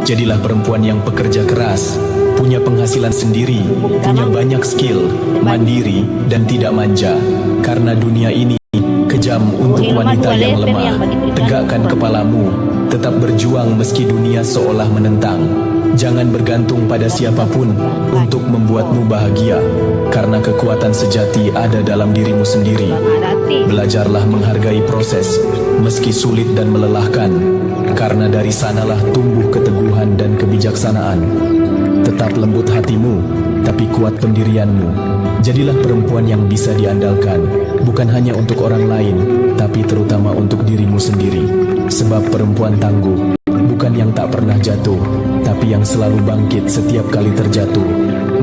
Jadilah perempuan yang pekerja keras, punya penghasilan sendiri, punya banyak skill, mandiri, dan tidak manja. Karena dunia ini kejam untuk wanita yang lemah. Tegakkan kepalamu, tetap berjuang meski dunia seolah menentang. Jangan bergantung pada siapapun untuk membuatmu bahagia, karena kekuatan sejati ada dalam dirimu sendiri. Belajarlah menghargai proses, meski sulit dan melelahkan, karena dari sanalah tumbuh keteguhan dan kebijaksanaan. Tetap lembut hatimu, tapi kuat pendirianmu. Jadilah perempuan yang bisa diandalkan, bukan hanya untuk orang lain, tapi terutama untuk dirimu sendiri. Sebab perempuan tangguh bukan yang tak pernah jatuh, tapi yang selalu bangkit setiap kali terjatuh.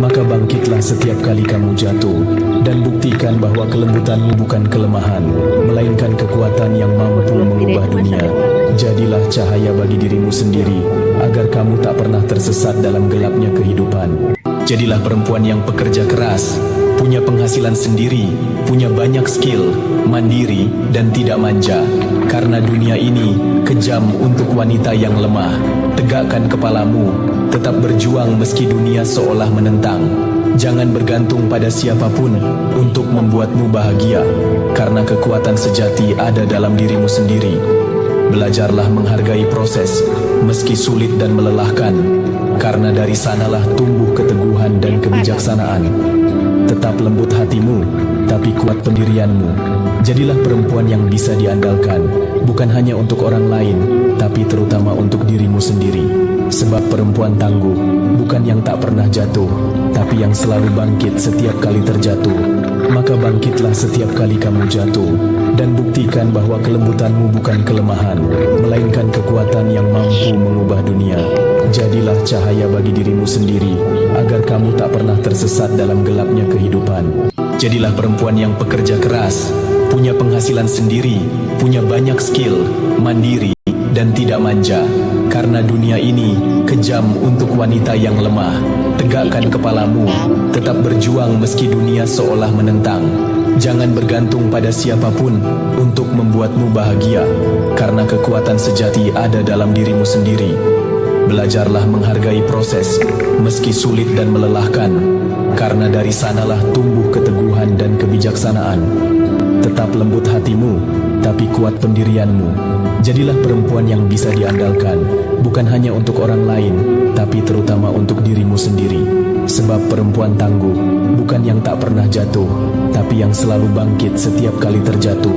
Maka bangkitlah setiap kali kamu jatuh, dan buktikan bahwa kelembutanmu bukan kelemahan, melainkan kekuatan yang mampu mengubah dunia. Jadilah cahaya bagi dirimu sendiri, agar kamu tak pernah tersesat dalam gelapnya kehidupan. Jadilah perempuan yang pekerja keras, punya penghasilan sendiri, punya banyak skill, mandiri, dan tidak manja. Karena dunia ini kejam untuk wanita yang lemah. Tegakkan kepalamu, tetap berjuang meski dunia seolah menentang. Jangan bergantung pada siapapun untuk membuatmu bahagia, karena kekuatan sejati ada dalam dirimu sendiri. Belajarlah menghargai proses, meski sulit dan melelahkan, karena dari sanalah tumbuh keteguhan dan kebijaksanaan. Tetap lembut hatimu, tapi kuat pendirianmu. Jadilah perempuan yang bisa diandalkan, bukan hanya untuk orang lain, tapi terutama untuk dirimu sendiri. Sebab perempuan tangguh bukan yang tak pernah jatuh, tapi yang selalu bangkit setiap kali terjatuh. Maka bangkitlah setiap kali kamu jatuh, dan buktikan bahwa kelembutanmu bukan kelemahan, melainkan kekuatan yang mampu mengubah dunia. Jadilah cahaya bagi dirimu sendiri, agar kamu tak pernah tersesat dalam gelapnya kehidupan. Jadilah perempuan yang pekerja keras, punya penghasilan sendiri, punya banyak skill, mandiri, dan tidak manja. Karena dunia ini kejam untuk wanita yang lemah. Tegakkan kepalamu, tetap berjuang meski dunia seolah menentang. Jangan bergantung pada siapapun untuk membuatmu bahagia, karena kekuatan sejati ada dalam dirimu sendiri. Belajarlah menghargai proses, meski sulit dan melelahkan, karena dari sanalah tumbuh keteguhan dan kebijaksanaan. Tetap lembut hatimu, tapi kuat pendirianmu. Jadilah perempuan yang bisa diandalkan, bukan hanya untuk orang lain, tapi terutama untuk dirimu sendiri. Sebab perempuan tangguh bukan yang tak pernah jatuh, tapi yang selalu bangkit setiap kali terjatuh.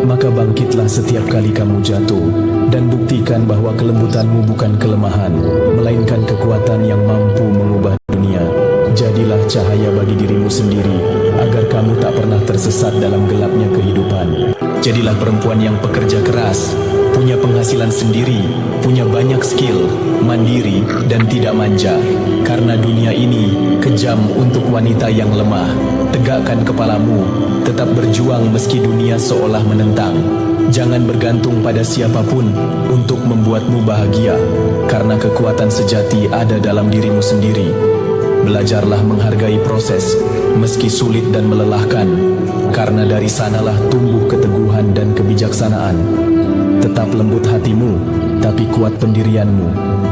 Maka bangkitlah setiap kali kamu jatuh, dan buktikan bahwa kelembutanmu bukan kelemahan, melainkan kekuatan yang mampu mengubah dunia. Jadilah cahaya bagi dirimu sendiri, agar kamu tak pernah tersesat dalam gelapnya kehidupan. Jadilah perempuan yang pekerja keras, punya penghasilan sendiri, punya banyak skill, mandiri, dan tidak manja. Karena dunia ini kejam untuk wanita yang lemah. Tegakkan kepalamu, tetap berjuang meski dunia seolah menentang. Jangan bergantung pada siapapun untuk membuatmu bahagia, karena kekuatan sejati ada dalam dirimu sendiri. Belajarlah menghargai proses, meski sulit dan melelahkan, karena dari sanalah tumbuh keteguhan dan kebijaksanaan. Tetap lembut hatimu, tapi kuat pendirianmu.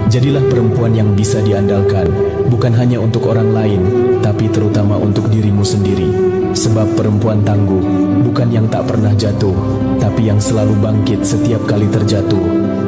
Jadilah perempuan yang bisa diandalkan, bukan hanya untuk orang lain, tapi terutama untuk dirimu sendiri. Sebab perempuan tangguh bukan yang tak pernah jatuh, tapi yang selalu bangkit setiap kali terjatuh.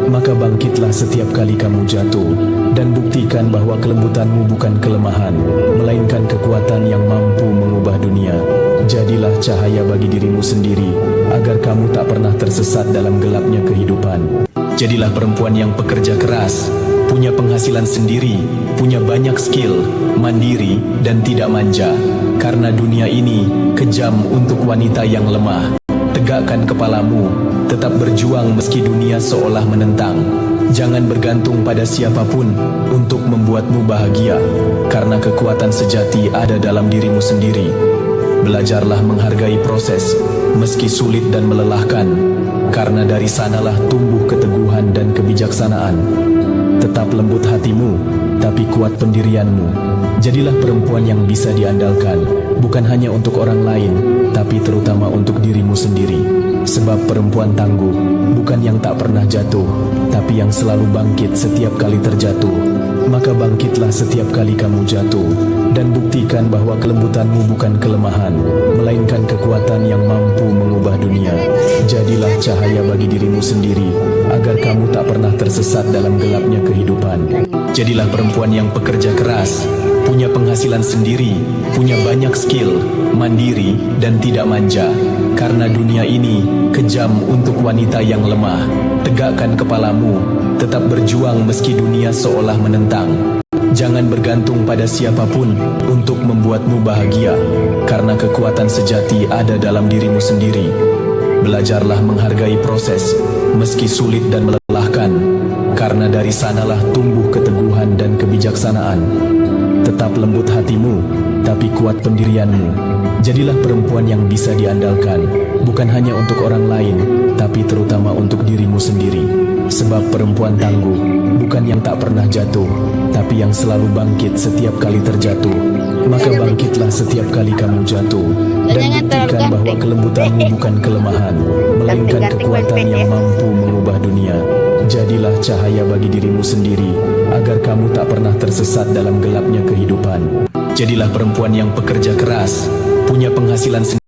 Maka bangkitlah setiap kali kamu jatuh, dan buktikan bahwa kelembutanmu bukan kelemahan, melainkan kekuatan yang mampu mengubah dunia. Jadilah cahaya bagi dirimu sendiri, agar kamu tak pernah tersesat dalam gelapnya kehidupan. Jadilah perempuan yang pekerja keras, punya penghasilan sendiri, punya banyak skill, mandiri, dan tidak manja. Karena dunia ini kejam untuk wanita yang lemah. Tegakkan kepalamu, tetap berjuang meski dunia seolah menentang. Jangan bergantung pada siapapun untuk membuatmu bahagia, karena kekuatan sejati ada dalam dirimu sendiri. Belajarlah menghargai proses, meski sulit dan melelahkan, karena dari sanalah tumbuh keteguhan dan kebijaksanaan. Tetap lembut hatimu, tapi kuat pendirianmu. Jadilah perempuan yang bisa diandalkan, bukan hanya untuk orang lain, tapi terutama untuk dirimu sendiri. Sebab perempuan tangguh bukan yang tak pernah jatuh, tapi yang selalu bangkit setiap kali terjatuh. Maka bangkitlah setiap kali kamu jatuh, dan buktikan bahwa kelembutanmu bukan kelemahan, melainkan kekuatan yang mampu mengubah dunia. Jadilah cahaya bagi dirimu sendiri, agar kamu tak pernah tersesat dalam gelapnya kehidupan. Jadilah perempuan yang pekerja keras, punya penghasilan sendiri, punya banyak skill, mandiri dan tidak manja. Karena dunia ini kejam untuk wanita yang lemah. Tegakkan kepalamu, tetap berjuang meski dunia seolah menentang. Jangan bergantung pada siapapun untuk membuatmu bahagia, karena kekuatan sejati ada dalam dirimu sendiri. Belajarlah menghargai proses, meski sulit dan melelahkan, karena dari sanalah tumbuh keteguhan dan kebijaksanaan. Tetap lembut hatimu, tapi kuat pendirianmu. Jadilah perempuan yang bisa diandalkan, bukan hanya untuk orang lain, tapi terutama untuk dirimu sendiri. Sebab perempuan tangguh, bukan yang tak pernah jatuh, tapi yang selalu bangkit setiap kali terjatuh. Maka bangkitlah setiap kali kamu jatuh, dan buktikan bahwa kelembutanmu bukan kelemahan, melainkan kekuatan yang mampu mengubah dunia. Jadilah cahaya bagi dirimu sendiri, agar kamu tak pernah tersesat dalam gelapnya kehidupan. Jadilah perempuan yang pekerja keras, punya penghasilan sendiri.